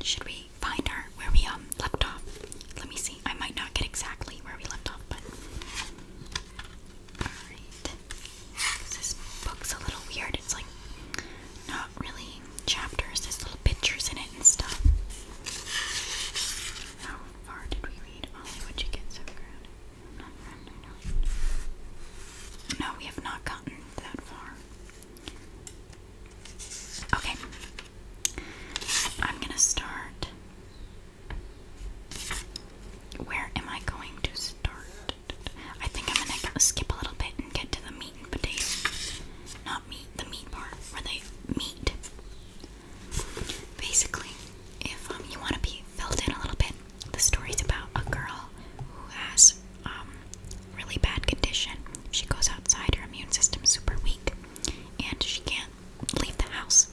should we find our where we left off? Let me see. I might not get exactly where we left off, but alright. This book's a little weird. It's like not really chapters, there's little pictures in it and stuff. How far did we read? Ollie, what'd you get? 7th grade? No, we have not gotten that far. Okay. I'm gonna start. Where am I going to start? I think I'm gonna skip a little bit and get to the meat and potatoes. Not meat, the meat part, where they meet. Basically, if you want to be filled in a little bit, the story's about a girl who has really bad condition. She goes outside, her immune system's super weak, and she can't leave the house.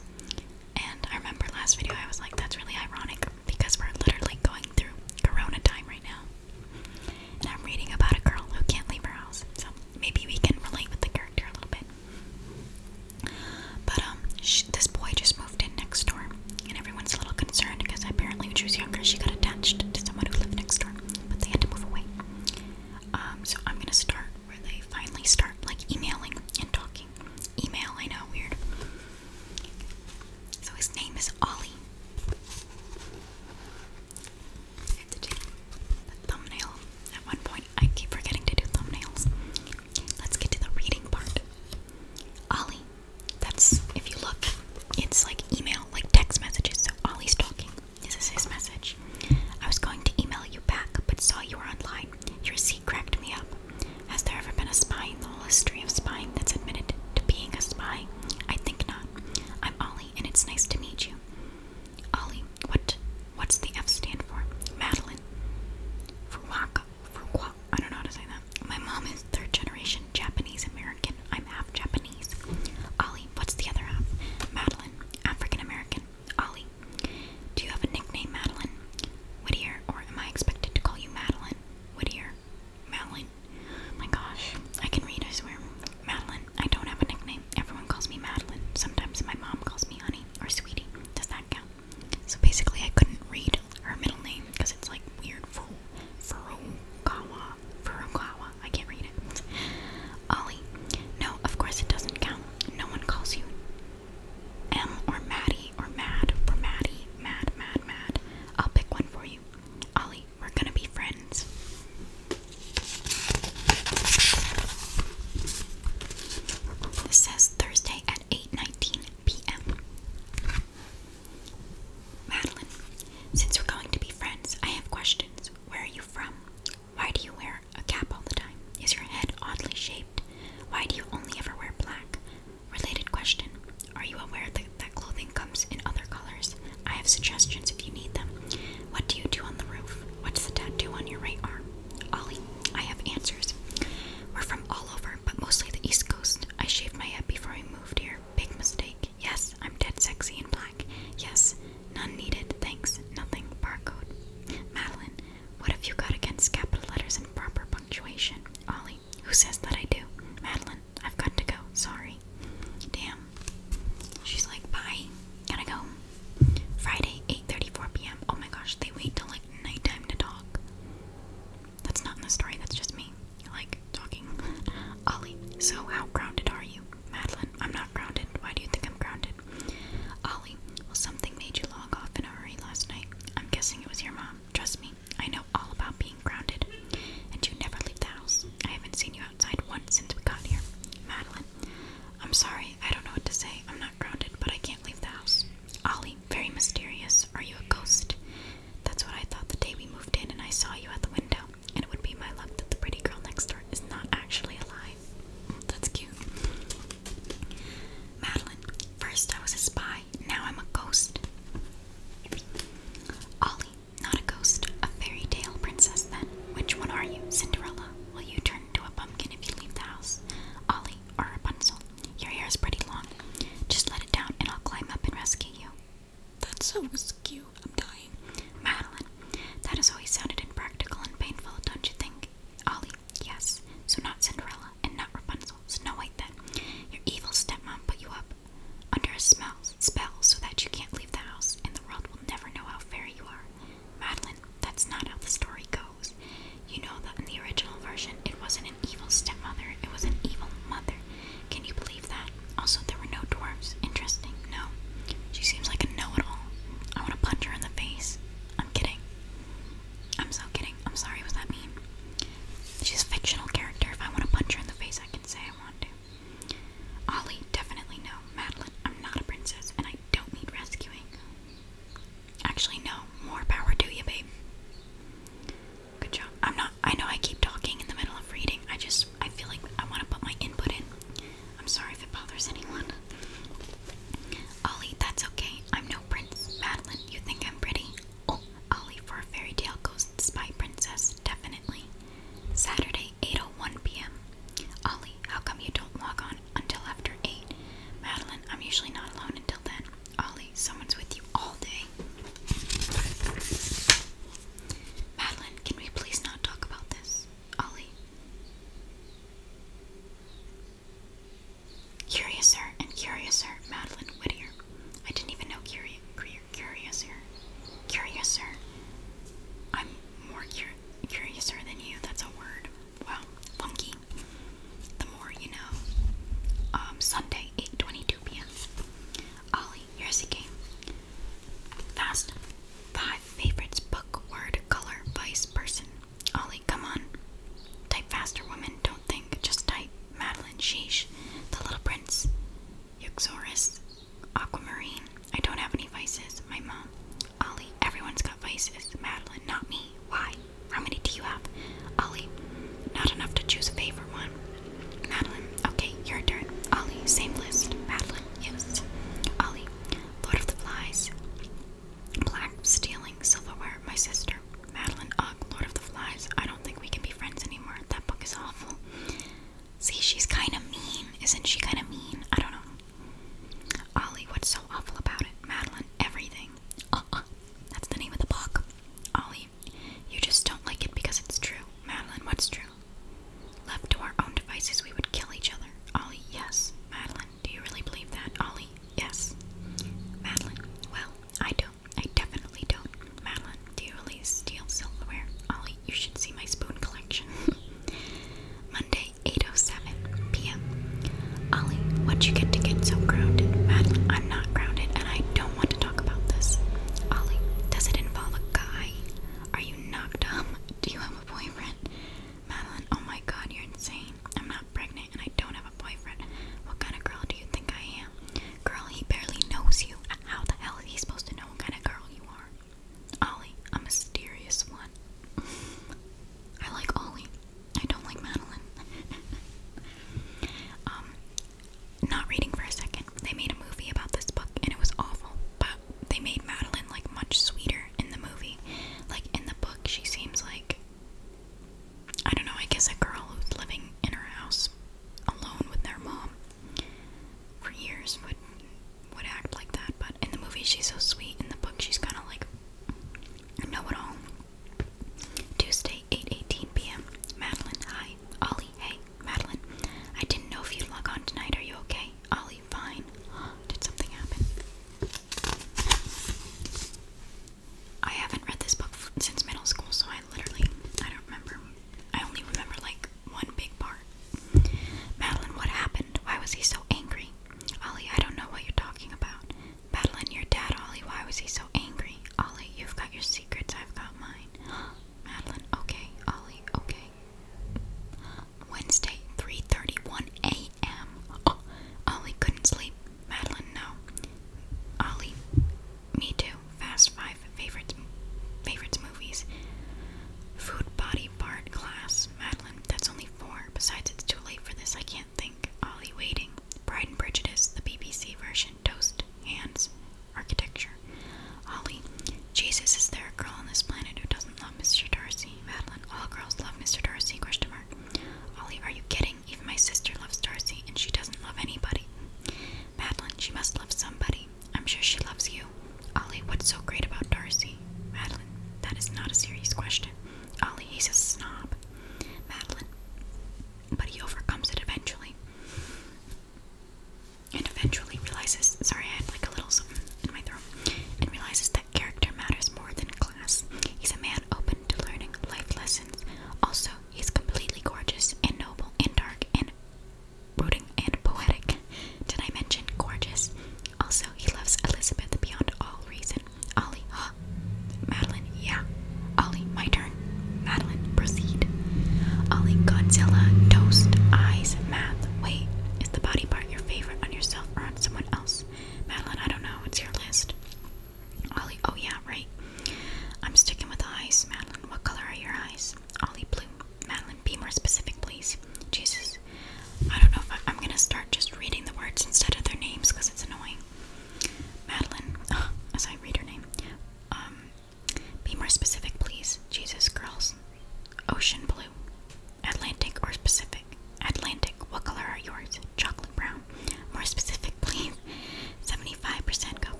And I remember last video I was like, that's really ironic because we're literally going through Corona time right now. And I'm reading about a girl who can't leave her house. So maybe we can relate with the character a little bit. But this boy just moved in next door, and everyone's a little concerned because apparently when she was younger she got attached to someone who lived next door, but they had to move away. So I'm gonna start where they finally start like emailing and talking. Email, I know, weird. So his name is Ollie. I have to do the thumbnail at one point. I keep forgetting to do thumbnails. Let's get to the reading part. Ollie. That's, if you look, it's like email, like text messages. So Ollie's talking. This is his message. I was going to email you back, but saw you were online. Your receipt cracked me up. Has there ever been a spy in the whole history of spying that's admitted to being a spy? I think not. I'm Ollie, and it's nice to meet you. Ollie, what's the F stand for? Madeline. I don't know how to say that. My mom is 3rd generation Japanese American. I'm half Japanese. Ollie, what's the other half? Madeline, African American. Ollie, do you have a nickname, Madeline? Whittier, or am I expected to call you Madeline? Whittier. Madeline. My gosh, I can read, I swear. Madeline, I don't have a nickname. Everyone calls me Madeline. Sometimes my mom calls me Honey or Sweetie. Does that count? So basically I couldn't read her middle name because it's like weird. Furukawa. I can't read it. Ollie, no, of course it doesn't count. No one calls you M or Maddie or Mad or Maddie. Mad. I'll pick one for you. Ollie, we're gonna be friends. This says Thursday at 8:19 p.m. Madeline, since we're going to be friends, I have questions. Where are you from? Why do you wear a cap all the time? Is your head oddly shaped? Why do you only ever wear black? Related question. Are you aware that clothing comes in other colors? I have suggestions if you need them. What do you do on the roof? What's the tattoo on your right arm? Ollie, I have answers. We're from all over, but mostly the East Coast. I shaved my head before I moved here. Big mistake. Yes, I'm dead sexy in black. Yes, none needed. Thanks. Nothing. Barcode. Madeline, what have you got against capital letters and proper punctuation? Ollie, who says that I do? Madeline, I've got to go. Sorry. Damn. She's like, bye. Gotta go. Friday, 8:34 p.m. Oh my gosh, they wait till like nighttime to talk. That's not in the story, that's just me. Like, talking. Ollie, so how grounded are you? Madeline, I'm not grounded. Why do you think I'm grounded? Ollie, well, something made you log off in a hurry last night. I'm guessing it was your mom. Trust me, I know all about being grounded. And you never leave the house. I haven't seen you outside once since we got here. Madeline, I'm sorry, I don't know what to say. I'm not grounded, but I can't leave the house. Ollie, very mysterious. Are you a ghost? That's what I thought the day we moved in and I saw you at the window. And it would be my luck that the pretty girl next door is not actually alive. That's cute. Madeline, first I was a spy, now I'm a ghost. Ollie, not a ghost, a fairy tale princess then. Which one are you? Cinderella? Will you turn into a pumpkin if you leave the house? Ollie, or Rapunzel? Your hair is pretty long. Just let it down and I'll climb up and rescue you. That's so cute. I'm dying. Madeline, that has always sounded impractical and painful, don't you think? Ollie, yes. So not Cinderella and not Rapunzel. Snow White then. Your evil stepmom put you up under a spell so that you can't leave the house, and the world will never know how fairy so great about Darcy? Madeline, that is not a serious question. Ollie, he's a snob. Madeline, but he overcomes it eventually. And eventually realizes, sorry, I had like a little something in my throat, and realizes that character matters more than class. He's a man open to learning life lessons. Also, he's completely gorgeous and noble and dark and brooding and poetic. Did I mention gorgeous? Also, he loves Elizabeth beyond all reason. Ollie,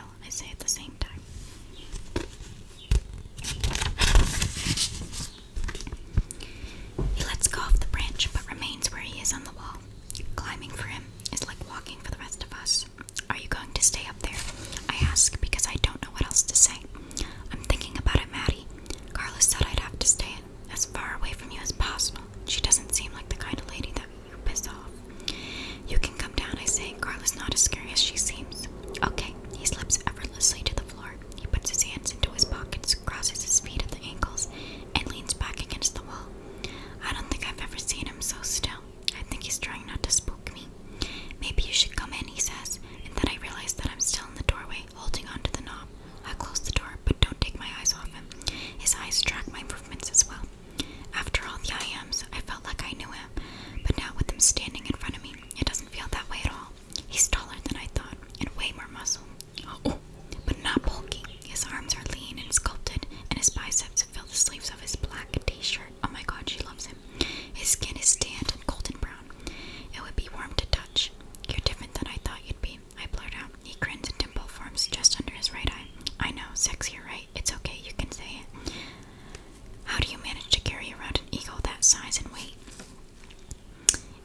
smile, I say at the same time. He lets go of the branch but remains where he is on the wall. Climbing for him is like walking for the rest of us. Are you going to stay up there? I ask because I don't know what else to say. I'm thinking about it, Maddie. Carla said I'd have to stay as far away from you as possible. She doesn't seem like the kind of lady that you piss off. You can come down, I say. Carla's not as scary as she seems. Okay, he slips effortlessly to the floor. He puts his hands into his pockets, crosses his feet at the ankles, and leans back against the wall. I don't think I've ever seen him so still. I think he's trying not to spook me. Maybe you should come in, he says, and then I realize that I'm still in the doorway, holding onto the knob. I close the door, but don't take my eyes off him. His eyes track my movements as well. After all the I ams, I felt like I knew him, but now with him standing in front of me, it doesn't feel that way at all. He's taller than I thought, and way more muscle. Oh, but not bulky. His arms are lean and sculpted, and his biceps fill the sleeves of his black t-shirt. Oh my god, she loves him. His skin is tanned and golden brown. It would be warm to touch. You're different than I thought you'd be, I blurt out. He grins and dimple forms just under his right eye. I know, sexier, right? It's okay, you can say it. How do you manage to carry around an ego that size and weight?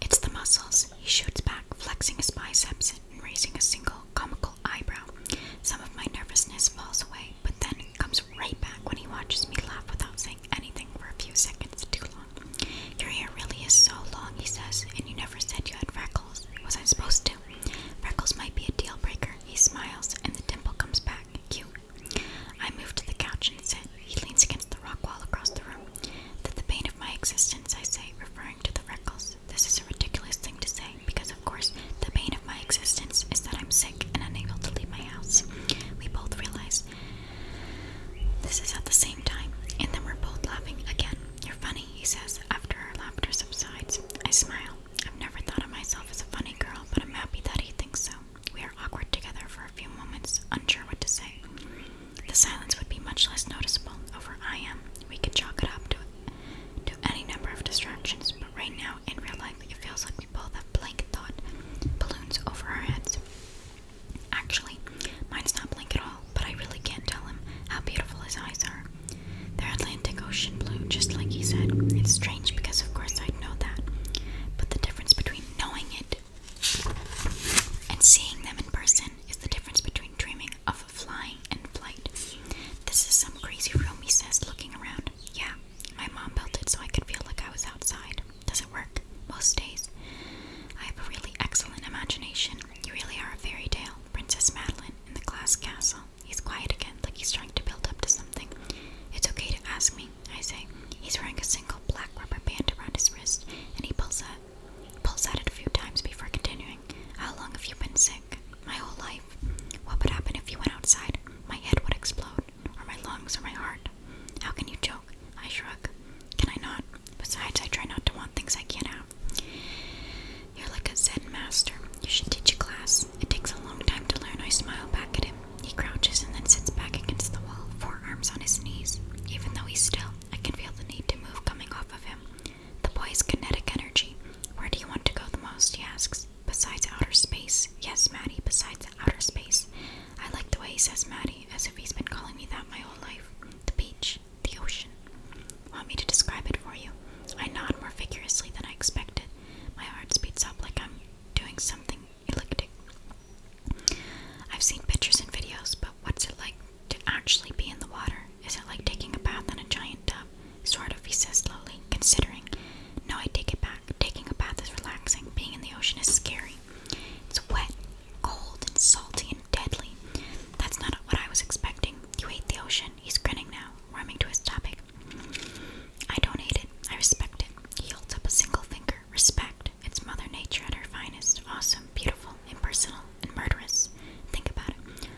It's the muscles, he shoots back, flexing his biceps and raising a single comical eyebrow. Some of my nervousness falls away, but then it comes right back when he watches me laugh without saying anything for a few seconds too long. Your hair really is so long, he says, and you never said you had freckles. Was I supposed to? Freckles might be a deal breaker. He smiles, and the dimple comes back. Cute. I move to the couch and sit. He leans against the rock wall across the room. The bane of my existence, I say, referring to the freckles. This is a ridiculous thing to say, because of course, the bane of my existence is that I'm sick and unable to leave my house. We both realize this is at the same time, and then we're both laughing again. You're funny, he says, after our laughter subsides. I smile. I've never thought of myself as a funny girl, but I'm happy that he thinks so. We are awkward together for a few moments, unsure what to say. The silence would be much less noticeable over I am. We could chalk it up to any number of distractions, but right now, in real life, it feels like we both have blanket thought balloons over our heads. Actually, mine's not blank at all, but I really can't tell him how beautiful his eyes are. They're Atlantic Ocean blue, just like he said. It's strange because of course I'd know that, but the difference between knowing it and seeing them in person is the difference between dreaming of flying and flight. This is some crazy room, he says, looking around. Yeah, my mom built it so I could feel like I was outside. Does it work? Most days. I have a really excellent imagination. You really are a fairy tale, Princess Madeline in the glass castle. He's quiet again, like he's trying to build up to something. It's okay to ask me, I say. He's wearing a single black rubber band around his wrist, and he pulls at it a few times before continuing. How long have you been sick? My whole life. What would happen if you went outside? My head would explode, or my lungs, or my heart. How can you joke? I shrug. Can I not? Besides, I try not to want things I can't have. You're like a Zen master. You should teach a class. It takes a long time to learn. I smile back at him. He crouches and then sits back against the wall, forearms on his knees. Even though he's still, I can feel the need to move coming off of him. The boy's kinetic energy. Where do you want to go the most? He asks. Besides outer space. Yes, Maddie, besides outer space. I like the way he says Maddie, as if he's been calling me that my whole life. The beach. The ocean. Want me to describe it for you? I nod more vigorously than I expected. My heart speeds up like I'm doing something elliptic. I've seen pictures and videos, but what's it like to actually be in the water? Is it like taking a bath in a giant tub? Sort of, he says slowly, considering. No, I take it back. Taking a bath is relaxing. Being in the ocean is scary. It's wet, cold, and salty and deadly. That's not what I was expecting. You hate the ocean. He's grinning now, warming to his topic. I don't hate it. I respect it. He holds up a single finger. Respect. It's Mother Nature at her finest. Awesome, beautiful, impersonal, and murderous. Think about it.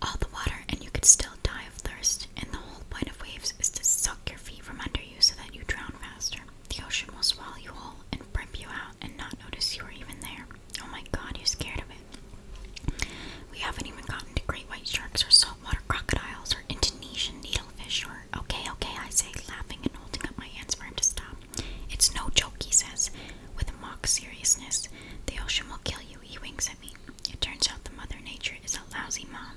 All the water and you could still die of thirst, and the whole point of waves is to suck your feet from under you so that you drown faster. The ocean will swallow you whole and brimp you out and not notice you were even there. Oh my god, you're scared of it. We haven't even gotten to great white sharks or saltwater crocodiles or Indonesian needlefish or... Okay, I say, laughing and holding up my hands for him to stop. It's no joke, he says, with mock seriousness. The ocean will kill you, he winks at me. It turns out the Mother Nature is a lousy mom.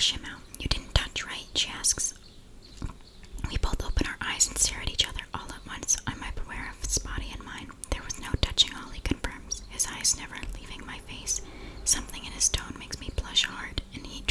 flush him out. You didn't touch, right? She asks. We both open our eyes and stare at each other all at once. I'm aware of his body and mine. There was no touching, Ollie confirms, his eyes never leaving my face. Something in his tone makes me blush hard, and he